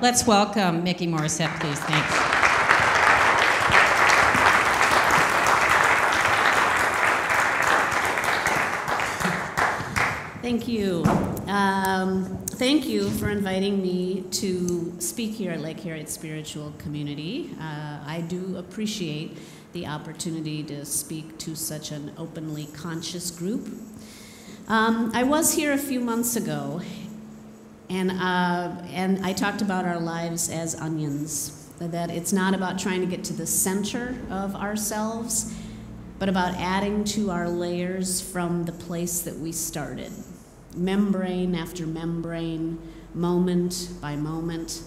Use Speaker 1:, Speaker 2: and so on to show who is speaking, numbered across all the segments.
Speaker 1: Let's welcome Mikki Morrissette, please. Thanks.
Speaker 2: Thank you. Thank you for inviting me to speak here at Lake Harriet Spiritual Community. I do appreciate the opportunity to speak to such an openly conscious group. I was here a few months ago, and I talked about our lives as onions, that it's not about trying to get to the center of ourselves, but about adding to our layers from the place that we started. Membrane after membrane, moment by moment,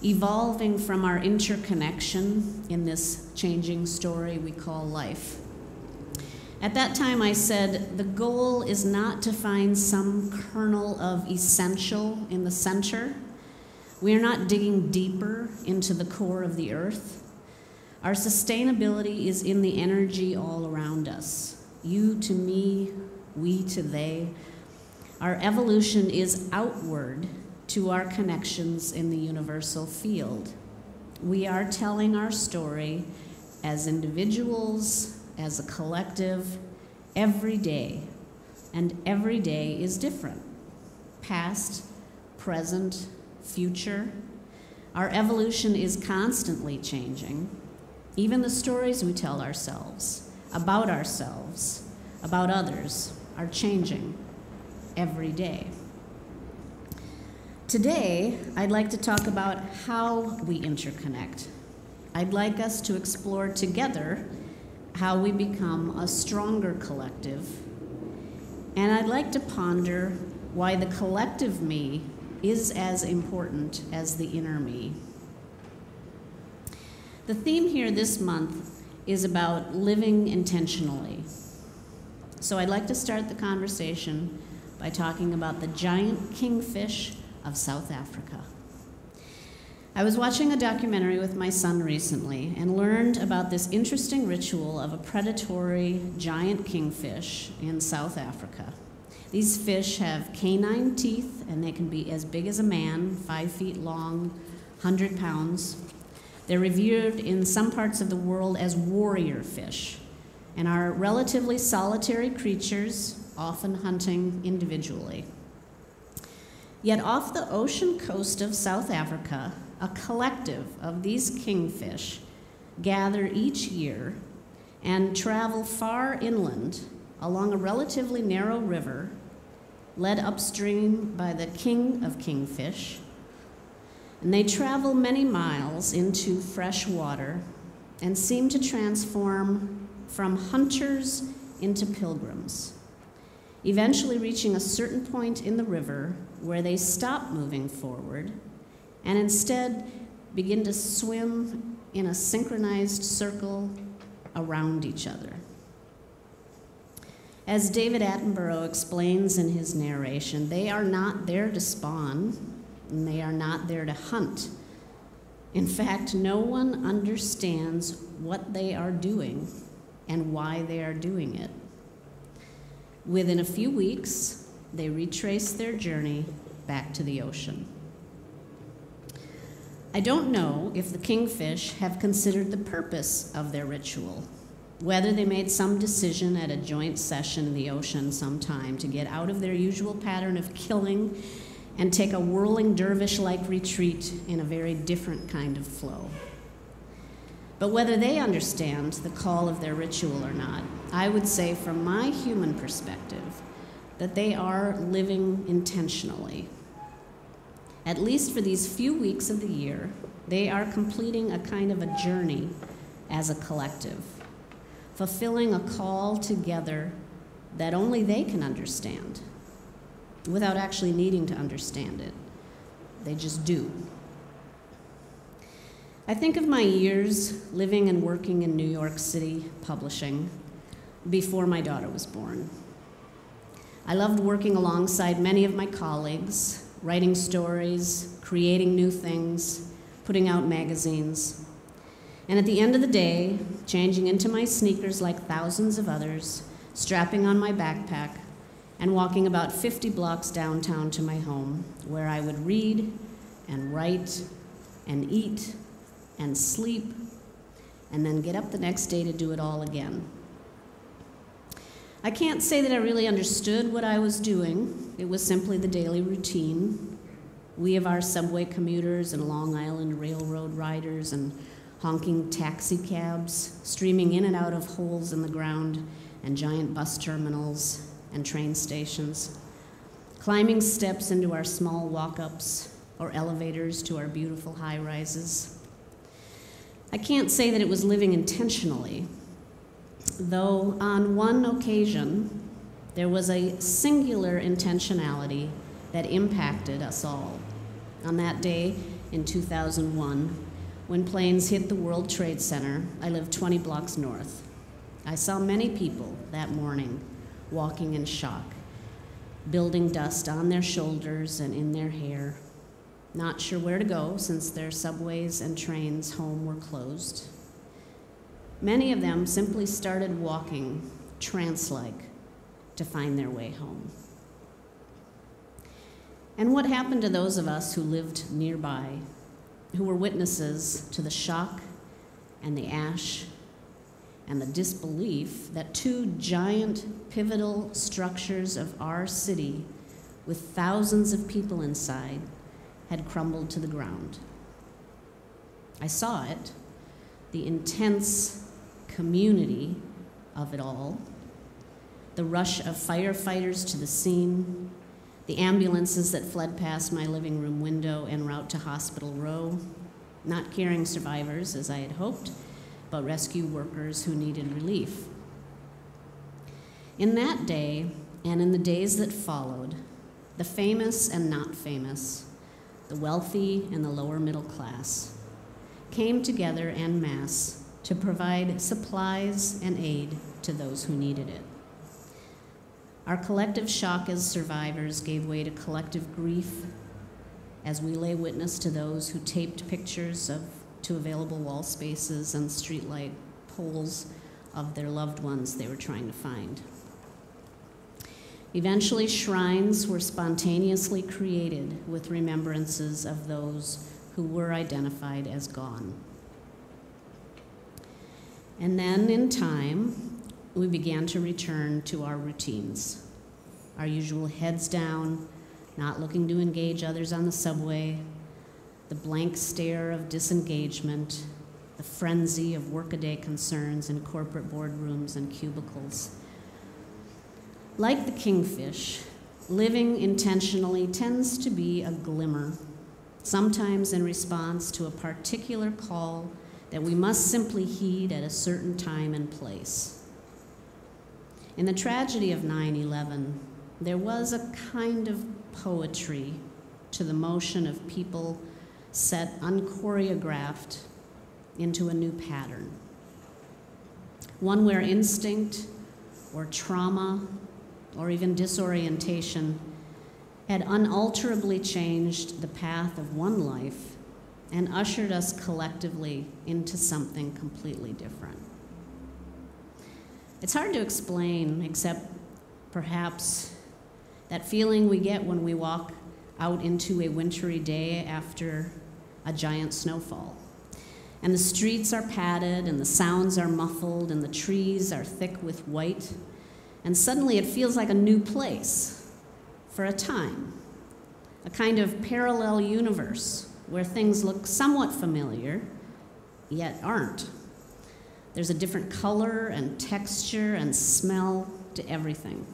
Speaker 2: evolving from our interconnection in this changing story we call life. At that time I said, the goal is not to find some kernel of essential in the center. We are not digging deeper into the core of the earth. Our sustainability is in the energy all around us. You to me, we to they. Our evolution is outward to our connections in the universal field. We are telling our story as individuals, as a collective, every day. And every day is different. Past, present, future. Our evolution is constantly changing. Even the stories we tell ourselves, about others, are changing every day. Today, I'd like to talk about how we interconnect. I'd like us to explore together how we become a stronger collective. And I'd like to ponder why the collective me is as important as the inner me. The theme here this month is about living intentionally. So I'd like to start the conversation by talking about the giant kingfish of South Africa. I was watching a documentary with my son recently and learned about this interesting ritual of a predatory giant kingfish in South Africa. These fish have canine teeth, and they can be as big as a man, 5 feet long, 100 pounds. They're revered in some parts of the world as warrior fish and are relatively solitary creatures, often hunting individually. Yet off the ocean coast of South Africa, a collective of these kingfish gather each year and travel far inland along a relatively narrow river led upstream by the king of kingfish. And they travel many miles into fresh water and seem to transform from hunters into pilgrims, eventually reaching a certain point in the river where they stop moving forward and instead begin to swim in a synchronized circle around each other. As David Attenborough explains in his narration, they are not there to spawn, and they are not there to hunt. In fact, no one understands what they are doing and why they are doing it. Within a few weeks, they retrace their journey back to the ocean. I don't know if the kingfish have considered the purpose of their ritual, whether they made some decision at a joint session in the ocean sometime to get out of their usual pattern of killing and take a whirling dervish-like retreat in a very different kind of flow. But whether they understand the call of their ritual or not, I would say from my human perspective that they are living intentionally. At least for these few weeks of the year, they are completing a kind of a journey as a collective, fulfilling a call together that only they can understand, without actually needing to understand it. They just do. I think of my years living and working in New York City publishing before my daughter was born. I loved working alongside many of my colleagues, writing stories, creating new things, putting out magazines. And at the end of the day, changing into my sneakers like thousands of others, strapping on my backpack, and walking about 50 blocks downtown to my home, where I would read and write and eat and sleep, and then get up the next day to do it all again. I can't say that I really understood what I was doing. It was simply the daily routine. We of our subway commuters and Long Island Railroad riders and honking taxi cabs, streaming in and out of holes in the ground and giant bus terminals and train stations, climbing steps into our small walk-ups or elevators to our beautiful high-rises. I can't say that it was living intentionally, though on one occasion there was a singular intentionality that impacted us all. On that day in 2001, when planes hit the World Trade Center, I lived 20 blocks north. I saw many people that morning walking in shock, building dust on their shoulders and in their hair, not sure where to go since their subways and trains home were closed. Many of them simply started walking, trance-like, to find their way home. And what happened to those of us who lived nearby, who were witnesses to the shock and the ash and the disbelief that two giant pivotal structures of our city with thousands of people inside had crumbled to the ground? I saw it, the intense community of it all, the rush of firefighters to the scene, the ambulances that fled past my living room window en route to Hospital Row, not carrying survivors as I had hoped, but rescue workers who needed relief. In that day, and in the days that followed, the famous and not famous, the wealthy and the lower middle class, came together en masse to provide supplies and aid to those who needed it. Our collective shock as survivors gave way to collective grief as we lay witness to those who taped pictures to available wall spaces and streetlight poles of their loved ones they were trying to find. Eventually, shrines were spontaneously created with remembrances of those who were identified as gone. And then, in time, we began to return to our routines, our usual heads down, not looking to engage others on the subway, the blank stare of disengagement, the frenzy of workaday concerns in corporate boardrooms and cubicles. Like the kingfish, living intentionally tends to be a glimmer, sometimes in response to a particular call that we must simply heed at a certain time and place. In the tragedy of 9/11, there was a kind of poetry to the motion of people set unchoreographed into a new pattern, one where instinct or trauma or even disorientation had unalterably changed the path of one life and ushered us collectively into something completely different. It's hard to explain, except perhaps that feeling we get when we walk out into a wintry day after a giant snowfall. And the streets are padded, and the sounds are muffled, and the trees are thick with white. And suddenly it feels like a new place for a time, a kind of parallel universe where things look somewhat familiar, yet aren't. There's a different color and texture and smell to everything.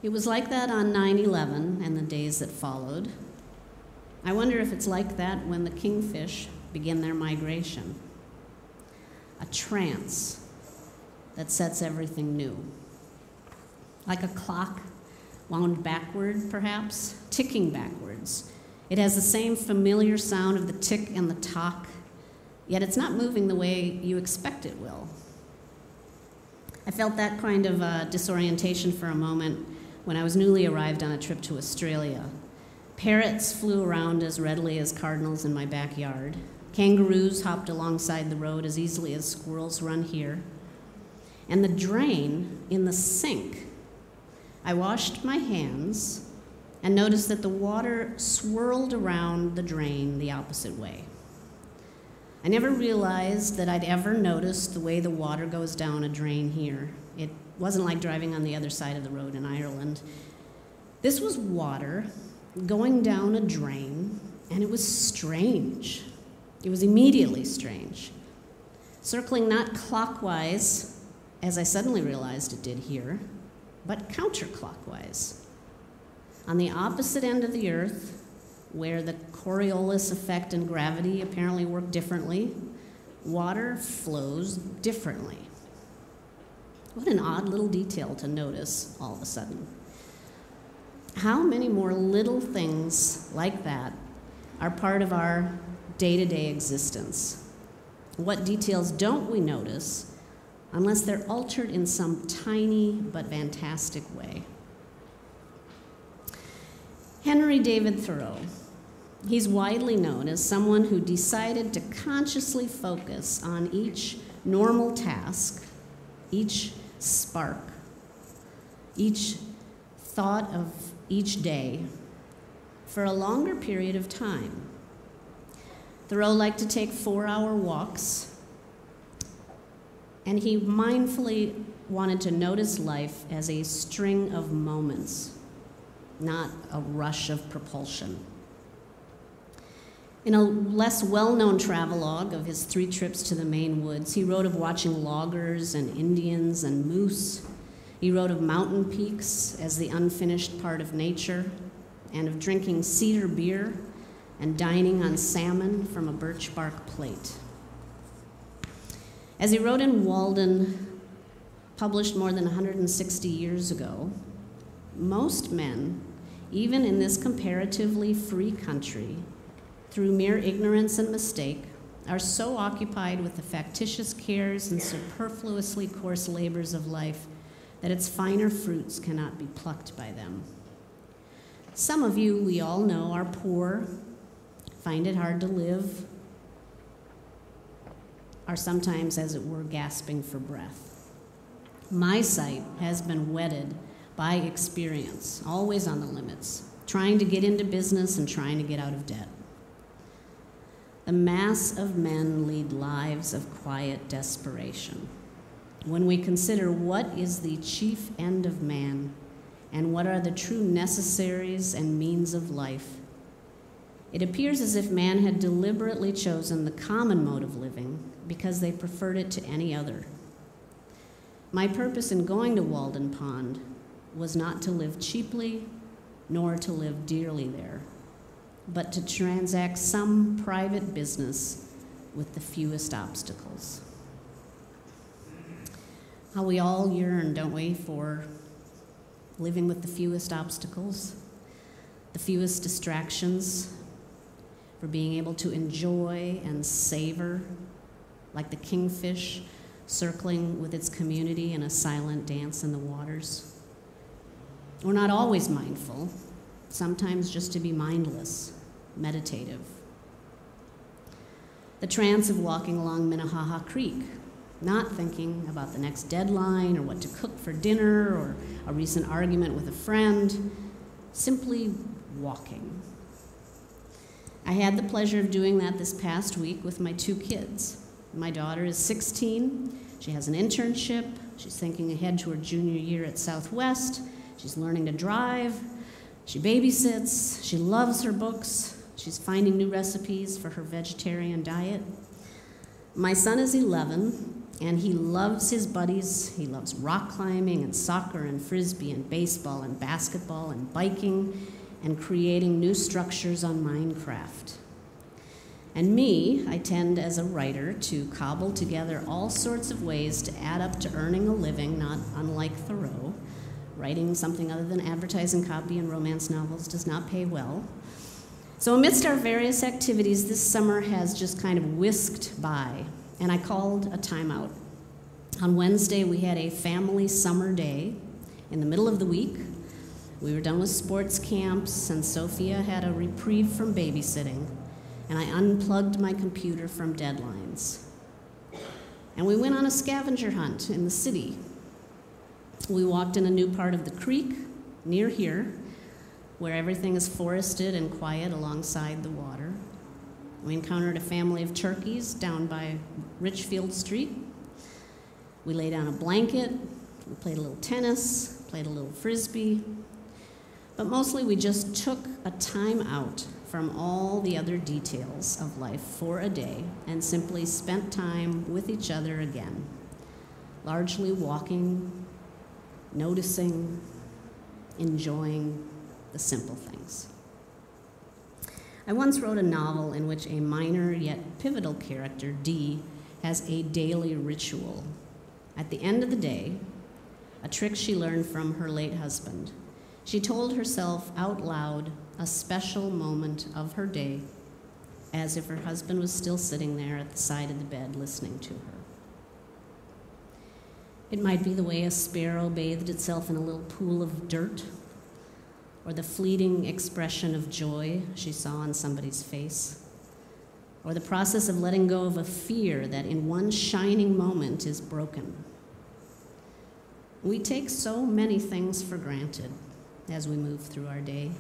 Speaker 2: It was like that on 9/11 and the days that followed. I wonder if it's like that when the kingfish begin their migration. A trance that sets everything new. Like a clock wound backward, perhaps, ticking backwards. It has the same familiar sound of the tick and the tock, yet it's not moving the way you expect it will. I felt that kind of disorientation for a moment when I was newly arrived on a trip to Australia. Parrots flew around as readily as cardinals in my backyard. Kangaroos hopped alongside the road as easily as squirrels run here. And the drain in the sink, I washed my hands and noticed that the water swirled around the drain the opposite way. I never realized that I'd ever noticed the way the water goes down a drain here. It wasn't like driving on the other side of the road in Ireland. This was water going down a drain, and it was strange. It was immediately strange. Circling not clockwise, as I suddenly realized it did here, but counterclockwise. On the opposite end of the earth, where the Coriolis effect and gravity apparently work differently, water flows differently. What an odd little detail to notice all of a sudden. How many more little things like that are part of our day-to-day existence? What details don't we notice unless they're altered in some tiny but fantastic way? Henry David Thoreau. He's widely known as someone who decided to consciously focus on each normal task, each spark, each thought of each day for a longer period of time. Thoreau liked to take 4-hour walks, and he mindfully wanted to notice life as a string of moments, not a rush of propulsion. In a less well-known travelogue of his 3 trips to the Maine woods, he wrote of watching loggers and Indians and moose. He wrote of mountain peaks as the unfinished part of nature, and of drinking cedar beer and dining on salmon from a birch bark plate. As he wrote in Walden, published more than 160 years ago, most men, even in this comparatively free country, through mere ignorance and mistake, are so occupied with the factitious cares and superfluously coarse labors of life that its finer fruits cannot be plucked by them. Some of you, we all know, are poor, find it hard to live, are sometimes, as it were, gasping for breath. My sight has been whetted by experience, always on the limits, trying to get into business and trying to get out of debt. The mass of men lead lives of quiet desperation. When we consider what is the chief end of man and what are the true necessaries and means of life, it appears as if man had deliberately chosen the common mode of living because they preferred it to any other. My purpose in going to Walden Pond was not to live cheaply nor to live dearly there, but to transact some private business with the fewest obstacles. How we all yearn, don't we, for living with the fewest obstacles, the fewest distractions, for being able to enjoy and savor like the kingfish circling with its community in a silent dance in the waters. We're not always mindful, sometimes just to be mindless, meditative. The trance of walking along Minnehaha Creek, not thinking about the next deadline or what to cook for dinner or a recent argument with a friend, simply walking. I had the pleasure of doing that this past week with my 2 kids. My daughter is 16. She has an internship. She's thinking ahead to her junior year at Southwest. She's learning to drive. She babysits. She loves her books. She's finding new recipes for her vegetarian diet. My son is 11, and he loves his buddies. He loves rock climbing and soccer and frisbee and baseball and basketball and biking and creating new structures on Minecraft. And me, I tend as a writer to cobble together all sorts of ways to add up to earning a living, not unlike Thoreau. Writing something other than advertising copy and romance novels does not pay well. So amidst our various activities, this summer has just kind of whisked by, and I called a timeout. On Wednesday, we had a family summer day in the middle of the week. We were done with sports camps, and Sophia had a reprieve from babysitting, and I unplugged my computer from deadlines. And we went on a scavenger hunt in the city. We walked in a new part of the creek near here, where everything is forested and quiet alongside the water. We encountered a family of turkeys down by Richfield Street. We lay down a blanket, we played a little tennis, played a little frisbee, but mostly we just took a time out from all the other details of life for a day and simply spent time with each other again, largely walking, noticing, enjoying the simple things. I once wrote a novel in which a minor yet pivotal character, Dee, has a daily ritual. At the end of the day, a trick she learned from her late husband, she told herself out loud a special moment of her day, as if her husband was still sitting there at the side of the bed listening to her. It might be the way a sparrow bathed itself in a little pool of dirt, or the fleeting expression of joy she saw on somebody's face, or the process of letting go of a fear that in one shining moment is broken. We take so many things for granted as we move through our day.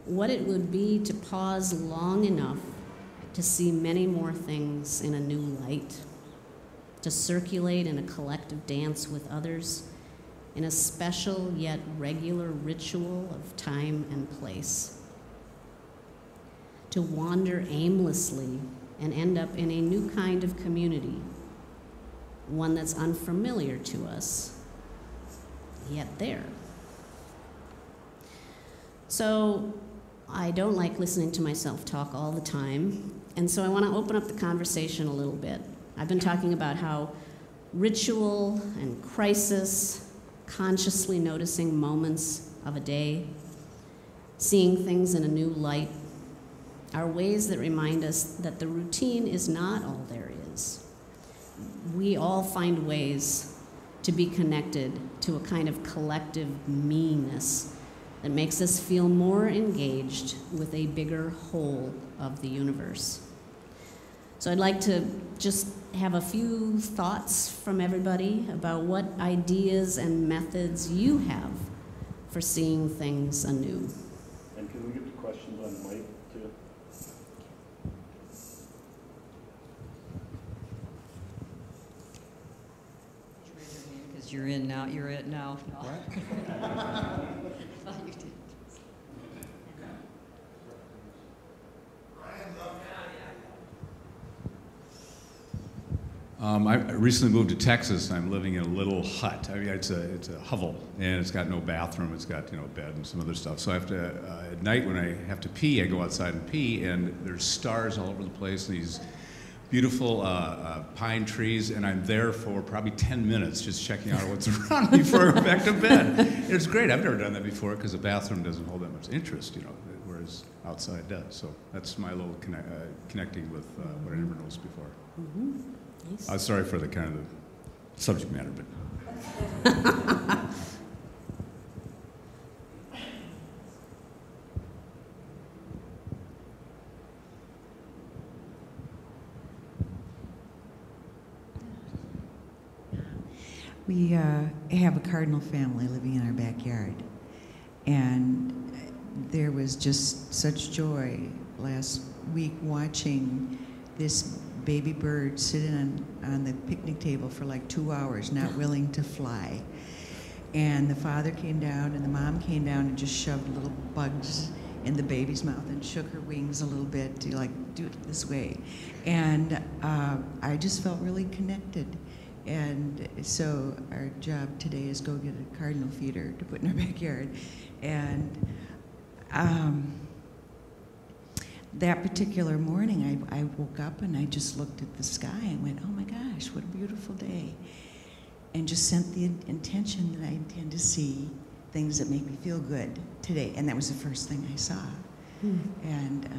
Speaker 2: What it would be to pause long enough to see many more things in a new light, to circulate in a collective dance with others, in a special yet regular ritual of time and place. To wander aimlessly and end up in a new kind of community, one that's unfamiliar to us, yet there. So I don't like listening to myself talk all the time, and so I want to open up the conversation a little bit. I've been talking about how ritual and crisis, consciously noticing moments of a day, seeing things in a new light, are ways that remind us that the routine is not all there is. We all find ways to be connected to a kind of collective me-ness that makes us feel more engaged with a bigger whole of the universe. So I'd like to just have a few thoughts from everybody about what ideas and methods you have for seeing things anew.
Speaker 3: And can we get the questions on the mic, too?
Speaker 1: Because you're in now. You're it now. What? You did.
Speaker 4: I recently moved to Texas. I'm living in a little hut. I mean, it's a hovel, and it's got no bathroom. It's got a bed and some other stuff. So I have to at night when I have to pee, I go outside and pee, and there's stars all over the place. These beautiful pine trees, and I'm there for probably 10 minutes just checking out what's around me before I go back to bed. It's great. I've never done that before because the bathroom doesn't hold that much interest, whereas outside does. So that's my little connecting with what I never noticed before.
Speaker 2: Mm-hmm. Nice.
Speaker 4: Sorry for the kind of the subject matter, but.
Speaker 5: We have a cardinal family living in our backyard, and there was just such joy last week watching this baby bird sitting on the picnic table for like 2 hours, not willing to fly. And the father came down and the mom came down and just shoved little bugs in the baby's mouth and shook her wings a little bit to do it this way. And I just felt really connected. And so our job today is go get a cardinal feeder to put in our backyard. And that particular morning, I woke up and I just looked at the sky and went, oh my gosh, what a beautiful day. And just sent the intention that I intend to see things that make me feel good today. And that was the first thing I saw. And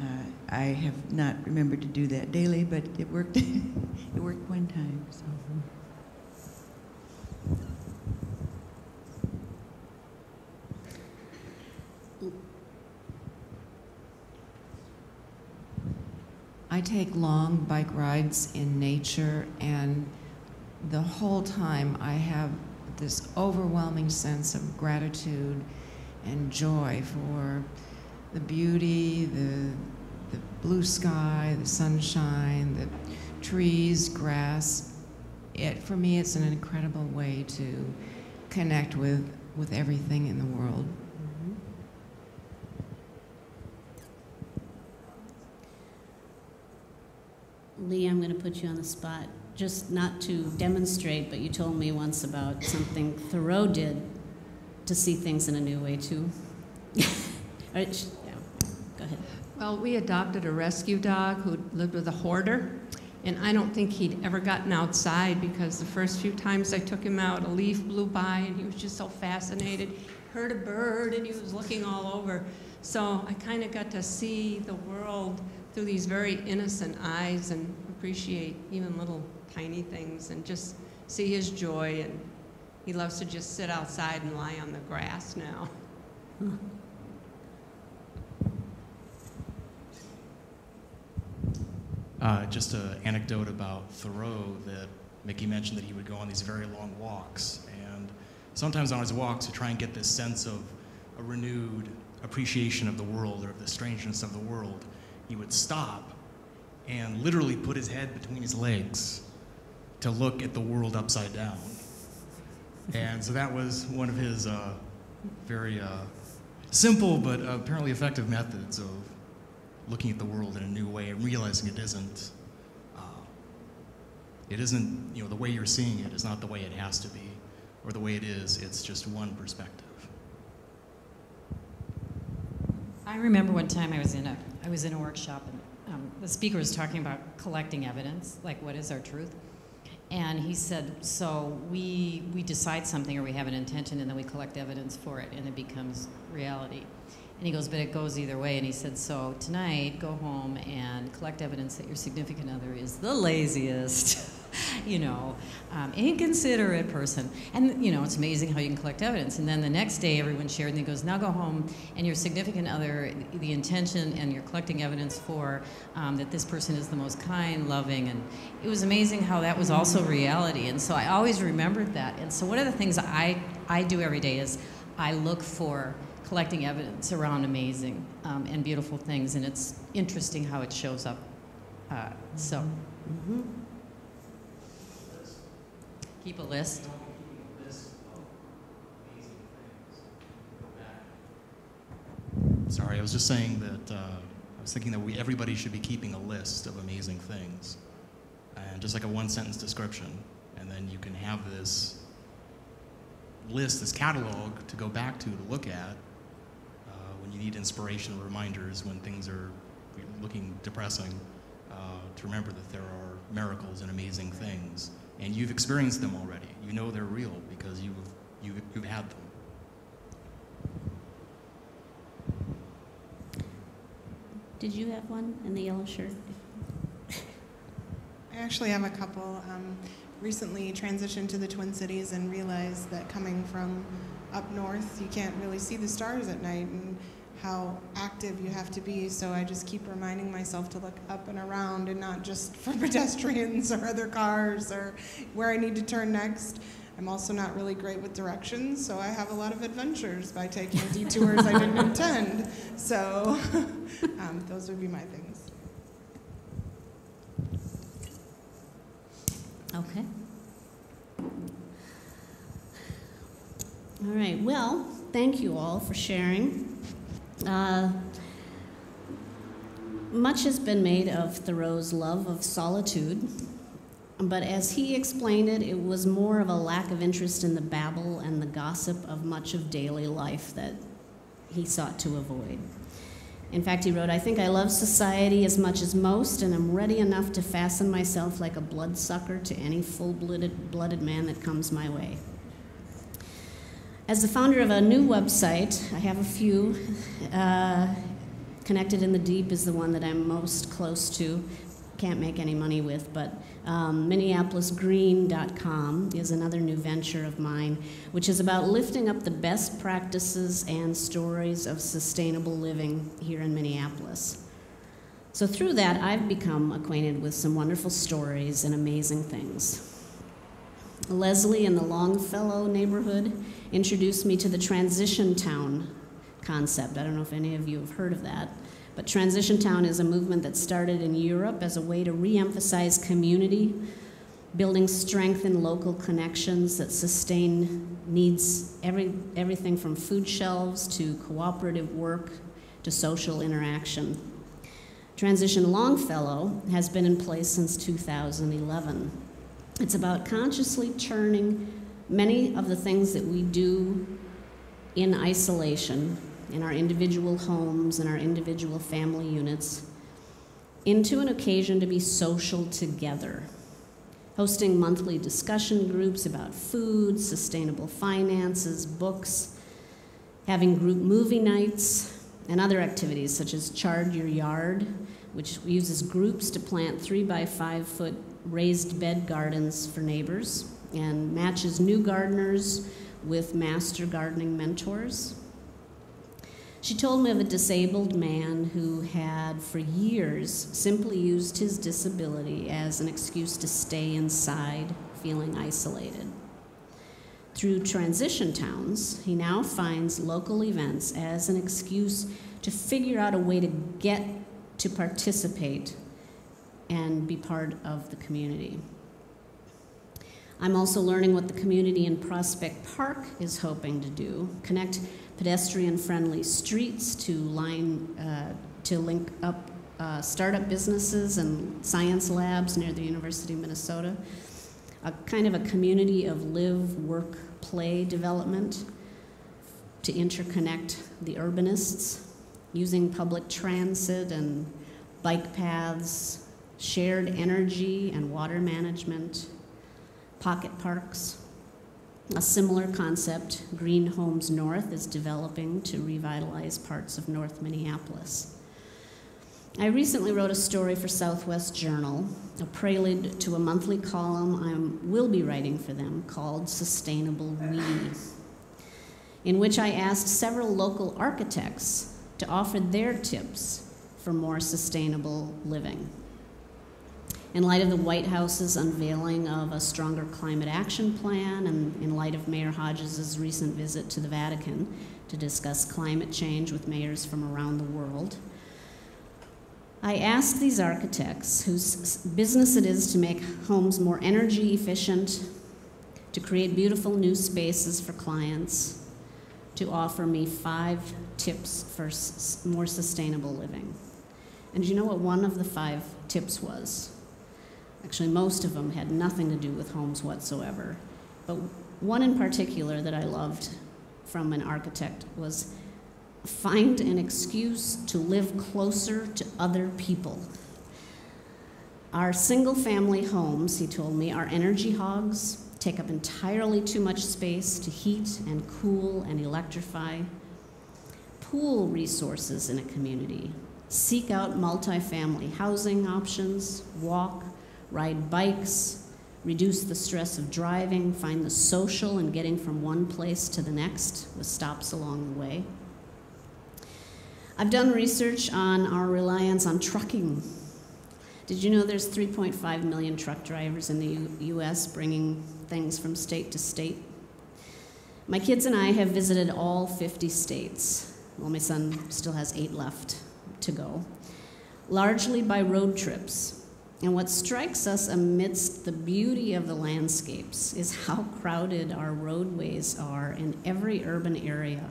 Speaker 5: I have not remembered to do that daily, but it worked. It worked one time. So.
Speaker 6: I take long bike rides in nature, and the whole time I have this overwhelming sense of gratitude and joy for the beauty, the blue sky, the sunshine, the trees, grass. For me, it's an incredible way to connect with everything in the world.
Speaker 2: Lee, I'm going to put you on the spot, just not to demonstrate, but you told me once about something Thoreau did to see things in a new way, too. Go ahead.
Speaker 7: Well, we adopted a rescue dog who lived with a hoarder, and I don't think he'd ever gotten outside because the first few times I took him out, a leaf blew by, and he was just so fascinated. He heard a bird, and he was looking all over. So I kind of got to see the world through these very innocent eyes and appreciate even little tiny things and just see his joy. And he loves to just sit outside and lie on the grass now.
Speaker 8: Just an anecdote about Thoreau that Mikki mentioned, that he would go on these very long walks. And sometimes on his walks to try and get this sense of a renewed appreciation of the world or of the strangeness of the world, he would stop and literally put his head between his legs to look at the world upside down. And so that was one of his very simple but apparently effective methods of looking at the world in a new way and realizing it isn't, the way you're seeing it is not the way it has to be, or the way it is, it's just one perspective.
Speaker 1: I remember one time I was in a workshop, and the speaker was talking about collecting evidence, like what is our truth? And he said, so we decide something, or we have an intention, and then we collect evidence for it, and it becomes reality. And he goes, but it goes either way. And he said, so tonight, go home and collect evidence that your significant other is the laziest, inconsiderate person. And, it's amazing how you can collect evidence. And then the next day, everyone shared, and he goes, now go home, and your significant other, the intention, and you're collecting evidence for that this person is the most kind, loving. And it was amazing how that was also reality. And so I always remembered that. And so one of the things I do every day is I look for collecting evidence around amazing and beautiful things, and it's interesting how it shows up. Keep a list.
Speaker 8: Sorry, I was just saying that I was thinking that everybody should be keeping a list of amazing things, and just like a one-sentence description, and then you can have this list, this catalog to go back to look at when you need inspirational reminders, when things are looking depressing, to remember that there are miracles and amazing things, and you've experienced them already. You know they're real because you've had them.
Speaker 2: Did you have one in the yellow shirt?
Speaker 9: I actually have a couple. Recently transitioned to the Twin Cities and realized that coming from up north, you can't really see the stars at night and how active you have to be. So I just keep reminding myself to look up and around and not just for pedestrians or other cars or where I need to turn next. I'm also not really great with directions, so I have a lot of adventures by taking detours I didn't intend. So those would be my things.
Speaker 2: Okay. All right. Well, thank you all for sharing. Much has been made of Thoreau's love of solitude, but as he explained it, it was more of a lack of interest in the babble and the gossip of much of daily life that he sought to avoid. In fact, he wrote, I think I love society as much as most, and am ready enough to fasten myself like a bloodsucker to any full-blooded man that comes my way. As the founder of a new website, I have a few. Connected in the Deep is the one that I'm most close to. Can't make any money with, but MinneapolisGreen.com is another new venture of mine, which is about lifting up the best practices and stories of sustainable living here in Minneapolis. So through that, I've become acquainted with some wonderful stories and amazing things. Leslie in the Longfellow neighborhood introduced me to the transition town concept. I don't know if any of you have heard of that. But Transition Town is a movement that started in Europe as a way to re-emphasize community, building strength in local connections that sustain needs, everything from food shelves to cooperative work to social interaction. Transition Longfellow has been in place since 2011. It's about consciously turning many of the things that we do in isolation, in our individual homes and our individual family units, into an occasion to be social together, hosting monthly discussion groups about food, sustainable finances, books, having group movie nights, and other activities such as Chard Your Yard, which uses groups to plant 3-by-5 foot raised bed gardens for neighbors and matches new gardeners with master gardening mentors. She told me of a disabled man who had for years simply used his disability as an excuse to stay inside, feeling isolated. Through Transition Towns, he now finds local events as an excuse to figure out a way to get to participate and be part of the community. I'm also learning what the community in Prospect Park is hoping to do, connect pedestrian-friendly streets to link up startup businesses and science labs near the University of Minnesota, a kind of a community of live, work, play development to interconnect the urbanists, using public transit and bike paths, shared energy and water management, pocket parks. A similar concept, Green Homes North, is developing to revitalize parts of North Minneapolis. I recently wrote a story for Southwest Journal, a prelude to a monthly column I will be writing for them called Sustainable We, in which I asked several local architects to offer their tips for more sustainable living. In light of the White House's unveiling of a stronger climate action plan, and in light of Mayor Hodges' recent visit to the Vatican to discuss climate change with mayors from around the world, I asked these architects, whose business it is to make homes more energy efficient, to create beautiful new spaces for clients, to offer me 5 tips for more sustainable living. And you know what one of the 5 tips was? Actually, most of them had nothing to do with homes whatsoever. But one in particular that I loved from an architect was find an excuse to live closer to other people. Our single-family homes, he told me, are energy hogs, take up entirely too much space to heat and cool and electrify. Pool resources in a community. Seek out multifamily housing options, walk, ride bikes, reduce the stress of driving, find the social in getting from one place to the next with stops along the way. I've done research on our reliance on trucking. Did you know there's 3.5 million truck drivers in the US bringing things from state to state? My kids and I have visited all 50 states. Well, my son still has 8 left to go, largely by road trips. And what strikes us amidst the beauty of the landscapes is how crowded our roadways are in every urban area,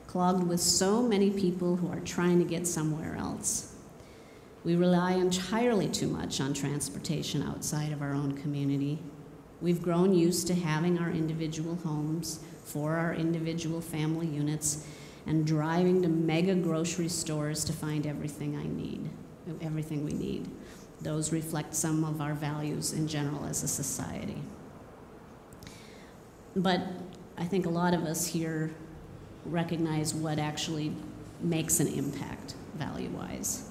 Speaker 2: clogged with so many people who are trying to get somewhere else. We rely entirely too much on transportation outside of our own community. We've grown used to having our individual homes for our individual family units and driving to mega grocery stores to find everything we need. Those reflect some of our values in general as a society. But I think a lot of us here recognize what actually makes an impact value-wise.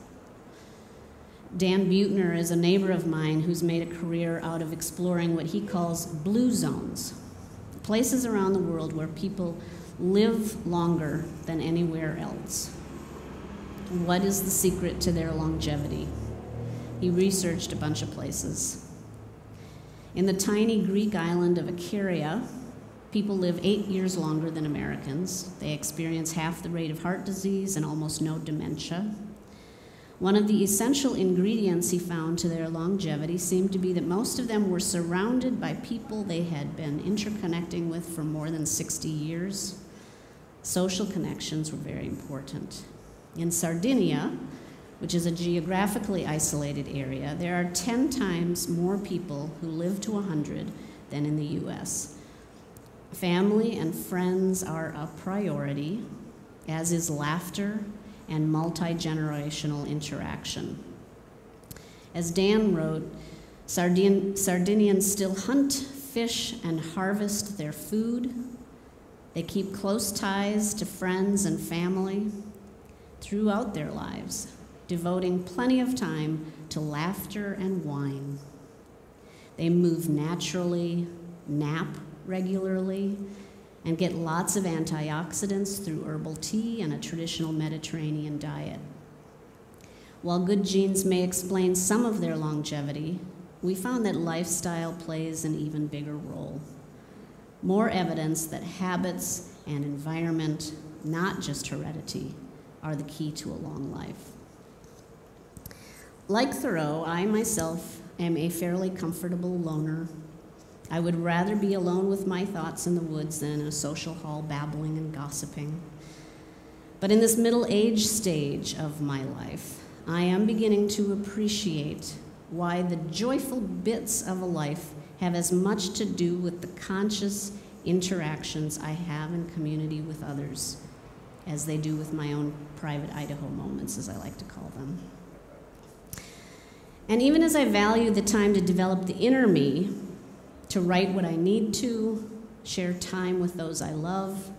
Speaker 2: Dan Buettner is a neighbor of mine who's made a career out of exploring what he calls blue zones, places around the world where people live longer than anywhere else. What is the secret to their longevity? He researched a bunch of places. In the tiny Greek island of Icaria, People live 8 years longer than Americans. They experience half the rate of heart disease and almost no dementia. One of the essential ingredients he found to their longevity seemed to be that most of them were surrounded by people they had been interconnecting with for more than 60 years. Social connections were very important. In Sardinia, which is a geographically isolated area, there are 10 times more people who live to 100 than in the US. Family and friends are a priority, as is laughter and multi-generational interaction. As Dan wrote, Sardinians still hunt, fish, and harvest their food. They keep close ties to friends and family throughout their lives, devoting plenty of time to laughter and wine. They move naturally, nap regularly, and get lots of antioxidants through herbal tea and a traditional Mediterranean diet. While good genes may explain some of their longevity, we found that lifestyle plays an even bigger role. More evidence that habits and environment, not just heredity, are the key to a long life. Like Thoreau, I myself am a fairly comfortable loner. I would rather be alone with my thoughts in the woods than in a social hall babbling and gossiping. But in this middle-age stage of my life, I am beginning to appreciate why the joyful bits of a life have as much to do with the conscious interactions I have in community with others as they do with my own private Idaho moments, as I like to call them. And even as I value the time to develop the inner me, to write what I need to, share time with those I love,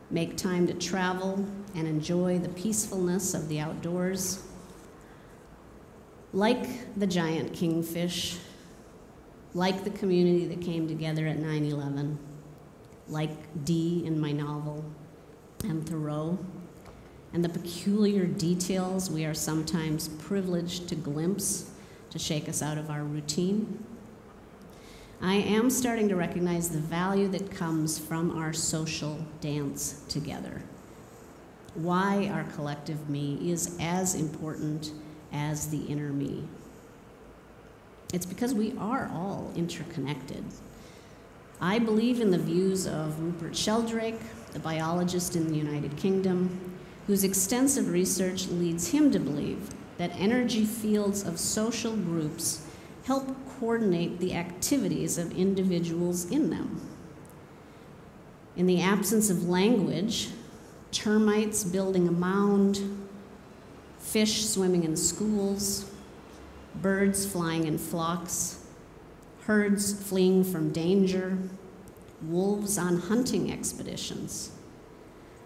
Speaker 2: make time to travel, and enjoy the peacefulness of the outdoors. Like the giant kingfish, like the community that came together at 9/11, like Dee in my novel, and Thoreau, and the peculiar details we are sometimes privileged to glimpse to shake us out of our routine. I am starting to recognize the value that comes from our social dance together. Why our collective me is as important as the inner me. It's because we are all interconnected. I believe in the views of Rupert Sheldrake, the biologist in the United Kingdom, whose extensive research leads him to believe that energy fields of social groups help coordinate the activities of individuals in them. In the absence of language, termites building a mound, fish swimming in schools, birds flying in flocks, herds fleeing from danger, wolves on hunting expeditions,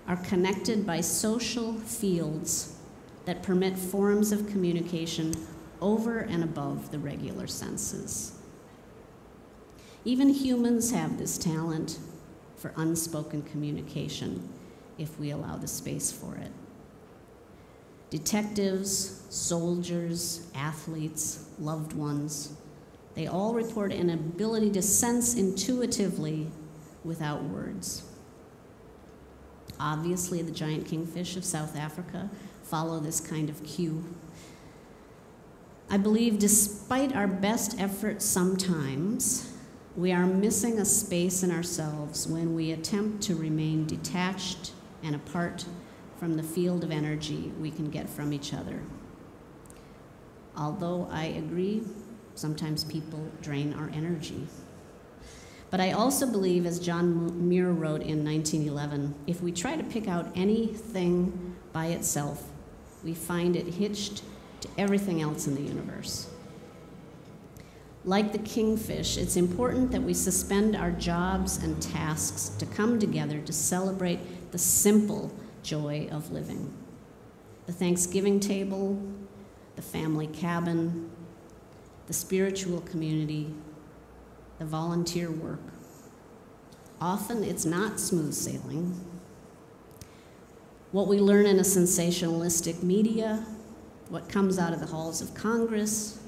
Speaker 2: are connected by social fields that permit forms of communication over and above the regular senses. Even humans have this talent for unspoken communication if we allow the space for it. Detectives, soldiers, athletes, loved ones, they all report an ability to sense intuitively without words. Obviously, the giant kingfish of South Africa follow this kind of cue. I believe despite our best efforts sometimes, we are missing a space in ourselves when we attempt to remain detached and apart from the field of energy we can get from each other. Although I agree, sometimes people drain our energy. But I also believe, as John Muir wrote in 1911, if we try to pick out anything by itself, we find it hitched to everything else in the universe. Like the kingfish, it's important that we suspend our jobs and tasks to come together to celebrate the simple joy of living. The Thanksgiving table, the family cabin, the spiritual community, the volunteer work. Often it's not smooth sailing. What we learn in a sensationalistic media, what comes out of the halls of Congress,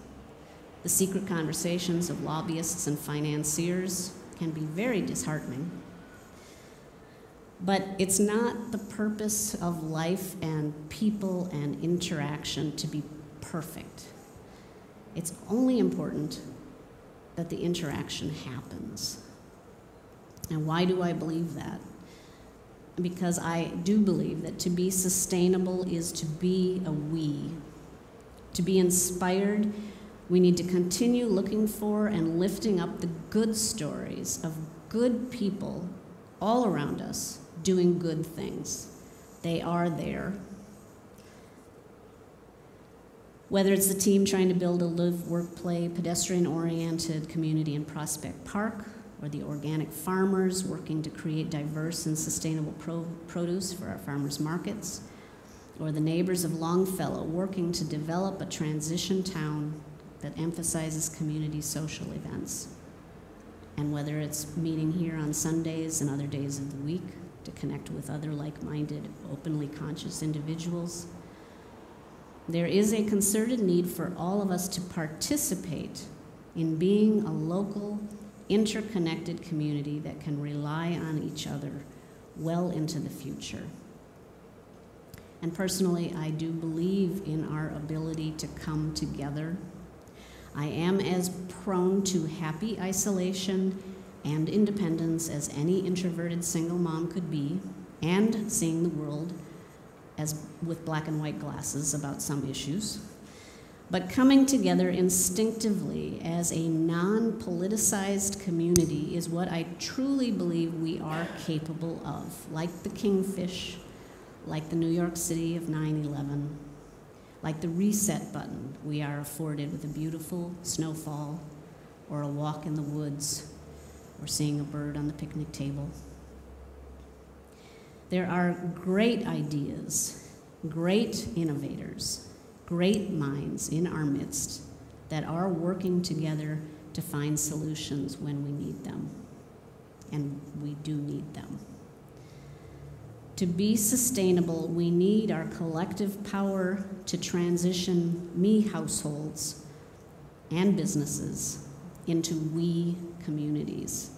Speaker 2: the secret conversations of lobbyists and financiers can be very disheartening. But it's not the purpose of life and people and interaction to be perfect. It's only important that the interaction happens. And why do I believe that? Because I do believe that to be sustainable is to be a we. To be inspired, we need to continue looking for and lifting up the good stories of good people all around us doing good things. They are there. Whether it's the team trying to build a live, work, play, pedestrian-oriented community in Prospect Park, or the organic farmers working to create diverse and sustainable produce for our farmers markets, or the neighbors of Longfellow working to develop a transition town that emphasizes community social events. And whether it's meeting here on Sundays and other days of the week to connect with other like-minded, openly conscious individuals, there is a concerted need for all of us to participate in being a local, interconnected community that can rely on each other well into the future. And personally, I do believe in our ability to come together. I am as prone to happy isolation and independence as any introverted single mom could be, and seeing the world as with black and white glasses about some issues. But coming together instinctively as a non-politicized community is what I truly believe we are capable of, like the Kingfish, like the New York City of 9/11, like the reset button we are afforded with a beautiful snowfall, or a walk in the woods, or seeing a bird on the picnic table. There are great ideas, great innovators, great minds in our midst that are working together to find solutions when we need them. And we do need them. To be sustainable, we need our collective power to transition me households and businesses into we communities.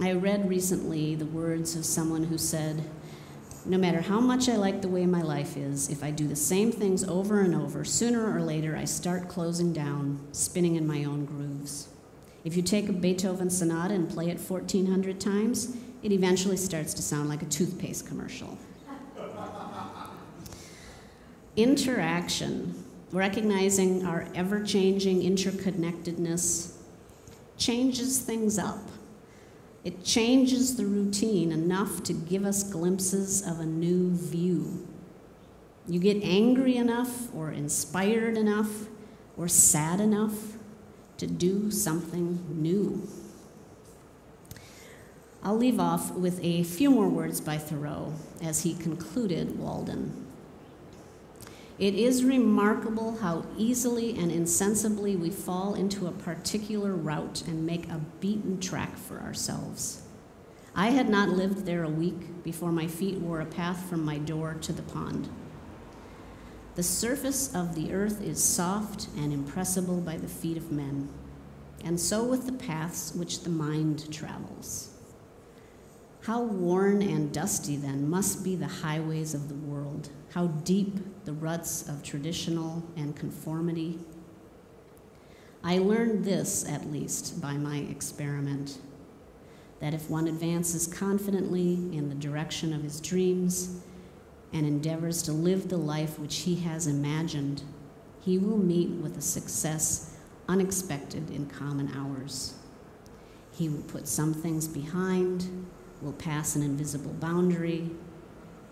Speaker 2: I read recently the words of someone who said, "No matter how much I like the way my life is, if I do the same things over and over, sooner or later I start closing down, spinning in my own grooves. If you take a Beethoven sonata and play it 1,400 times, it eventually starts to sound like a toothpaste commercial." Interaction, recognizing our ever-changing interconnectedness, changes things up. It changes the routine enough to give us glimpses of a new view. You get angry enough, or inspired enough, or sad enough to do something new. I'll leave off with a few more words by Thoreau as he concluded Walden. "It is remarkable how easily and insensibly we fall into a particular route and make a beaten track for ourselves. I had not lived there a week before my feet wore a path from my door to the pond. The surface of the earth is soft and impressible by the feet of men, and so with the paths which the mind travels. How worn and dusty, then, must be the highways of the world, how deep the ruts of traditional and conformity. I learned this, at least, by my experiment, that if one advances confidently in the direction of his dreams and endeavors to live the life which he has imagined, he will meet with a success unexpected in common hours. He will put some things behind, will pass an invisible boundary.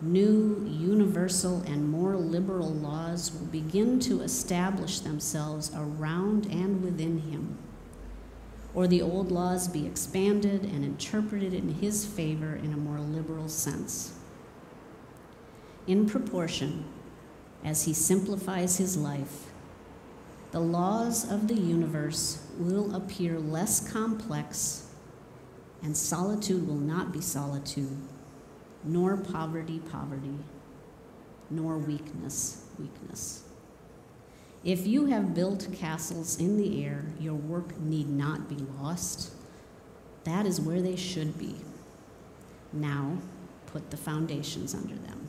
Speaker 2: New, universal, and more liberal laws will begin to establish themselves around and within him, or the old laws be expanded and interpreted in his favor in a more liberal sense. In proportion as he simplifies his life, the laws of the universe will appear less complex, and solitude will not be solitude, nor poverty, poverty, nor weakness, weakness. If you have built castles in the air, your work need not be lost. That is where they should be. Now, put the foundations under them.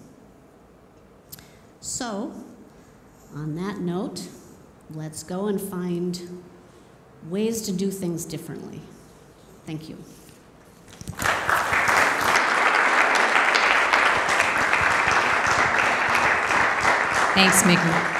Speaker 2: So, on that note, let's go and find ways to do things differently. Thank you.
Speaker 1: Thanks, Mikki.